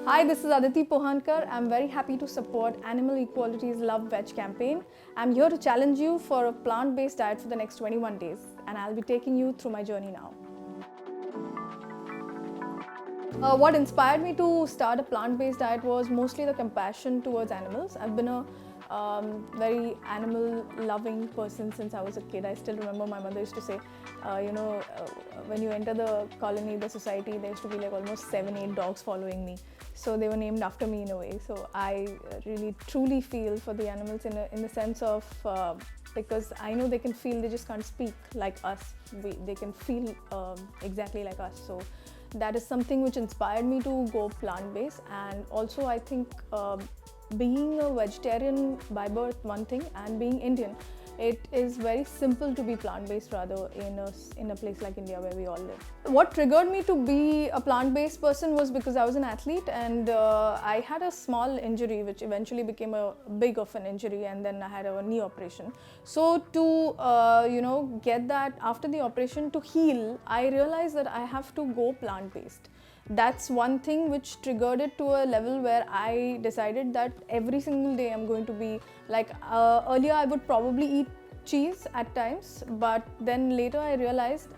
Hi, this is Aditi Pohankar. I'm very happy to support Animal Equality's Love Veg campaign. I'm here to challenge you for a plant-based diet for the next 21 days, and I'll be taking you through my journey now. What inspired me to start a plant-based diet was mostly the compassion towards animals. I've been a very animal-loving person since I was a kid. I still remember my mother used to say, when you enter the colony, the society, there used to be like almost 7-8 dogs following me. So they were named after me in a way. So I really truly feel for the animals in the sense of because I know they can feel, they just can't speak like us. They can feel exactly like us. So that is something which inspired me to go plant-based. And also I think being a vegetarian by birth, one thing, and being Indian, it is very simple to be plant-based rather in a place like India where we all live. What triggered me to be a plant-based person was because I was an athlete, and I had a small injury which eventually became a big of an injury, and then I had a knee operation. So to get that after the operation to heal, I realized that I have to go plant-based. That's one thing which triggered it to a level where I decided that every single day I'm going to be like, earlier I would probably eat cheese at times, but then later I realized,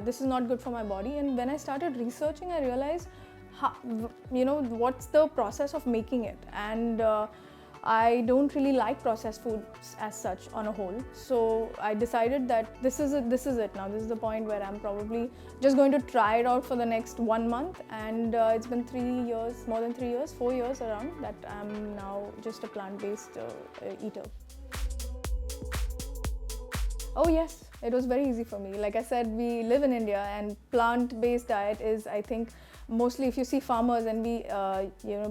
this is not good for my body. And when I started researching, I realized, what's the process of making it. And I don't really like processed foods as such on a whole. So I decided that this is it now. This is the point where I'm probably just going to try it out for the next 1 month. And it's been 3 years, more than 3 years, 4 years around, that I'm now just a plant-based eater. Oh yes, it was very easy for me. Like I said, we live in India, and plant-based diet is, I think, mostly if you see farmers, and we,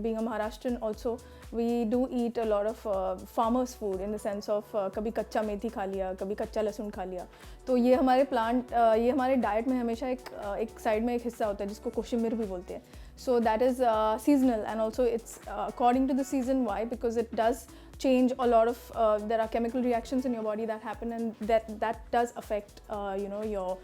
being a Maharashtrian also, we do eat a lot of farmers food in the sense of कभी कच्चा मेथी खा लिया, कभी कच्चा लहसुन खा लिया. तो ये हमारे डाइट में हमेशा एक साइड में एक हिस्सा होता है जिसको कोशिमिर भी बोलते हैं. So that is seasonal, and also it's according to the season. Why? Because it does change a lot of, there are chemical reactions in your body that happen, and that does affect your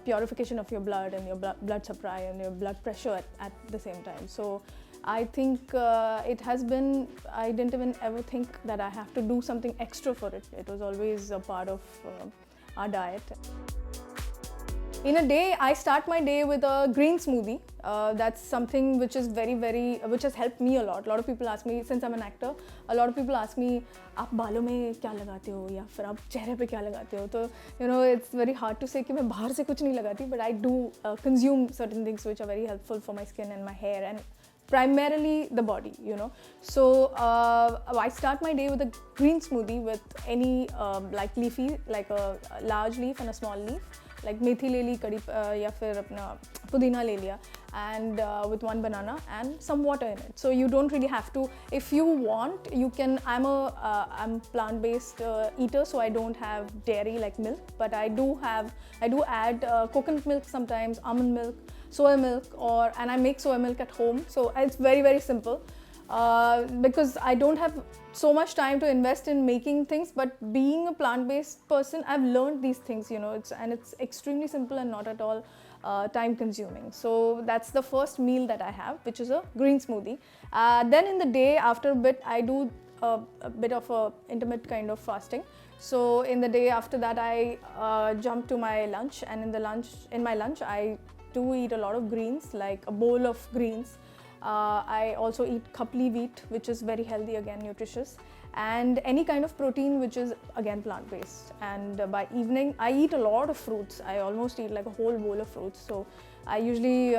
purification of your blood and your blood supply and your blood pressure at the same time. So I think it has been, I didn't even ever think that I have to do something extra for it. It was always a part of our diet. In a day, I start my day with a green smoothie. That's something which is which has helped me a lot. A lot of people ask me, since I'm an actor, a lot of people ask me, आप बालों में क्या लगाते हो या फिर आप चेहरे पे क्या लगाते हो? तो it's very hard to say कि मैं बाहर से कुछ नहीं लगाती, but I do consume certain things which are very helpful for my skin and my hair, and primarily the body, So I start my day with a green smoothie with any like leafy, like a large leaf and a small leaf. Like methi le li, kadi ya fir apna pudina le liya, and with 1 banana and some water in it. So you don't really have to. If you want, you can. I'm plant-based eater, so I don't have dairy like milk, but I do add coconut milk sometimes, almond milk, soy milk, and I make soy milk at home. So it's very, very simple. Because I don't have so much time to invest in making things, but being a plant-based person, I've learned these things, it's extremely simple and not at all time consuming. So that's the first meal that I have, which is a green smoothie. Then in the day, after a bit, I do a bit of a intermittent kind of fasting. So in the day after that, I jump to my lunch, and in my lunch, I do eat a lot of greens, like a bowl of greens. I also eat kapli wheat, which is very healthy, again nutritious, and any kind of protein which is again plant-based. And by evening, I eat a lot of fruits. I almost eat like a whole bowl of fruits. So I usually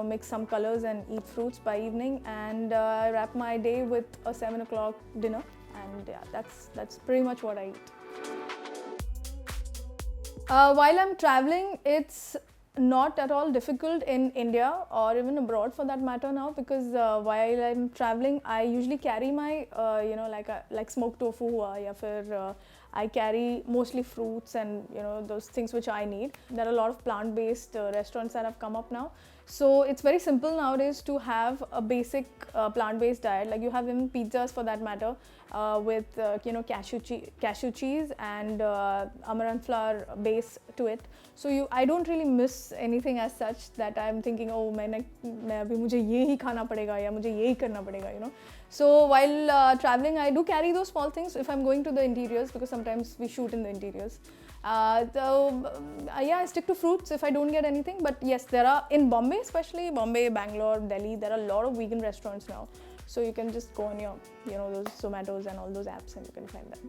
mix some colors and eat fruits by evening, and I wrap my day with a 7 o'clock dinner. And yeah, that's pretty much what I eat. While I'm traveling, it's not at all difficult in India or even abroad for that matter now, because while I'm traveling, I usually carry my like smoked tofu hua, ya fir I carry mostly fruits and those things which I need. There are a lot of plant-based restaurants that have come up now, So it's very simple nowadays to have a basic plant-based diet. Like you have even pizzas for that matter with cashew cheese and amaranth flour base to it. So I don't really miss anything as such that I'm thinking, oh, मैं अभी मुझे ये ही खाना पड़ेगा या मुझे ये ही करना पड़ेगा, you know. So while traveling, I do carry those small things if I'm going to the interiors, because sometimes we shoot in the interiors. Yeah, I stick to fruits if I don't get anything. But yes, there are, in Bombay especially, Bombay, Bangalore, Delhi, there are a lot of vegan restaurants now. So you can just go on your, those Zomatos and all those apps and you can find them.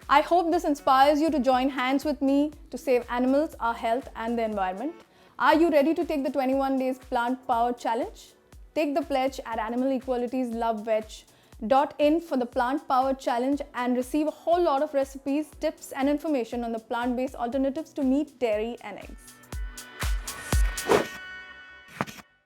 I hope this inspires you to join hands with me to save animals, our health and the environment. Are you ready to take the 21 days plant power challenge? Take the pledge at Animal Equality's LoveVeg.in for the Plant Power Challenge and receive a whole lot of recipes, tips and information on the plant-based alternatives to meat, dairy and eggs.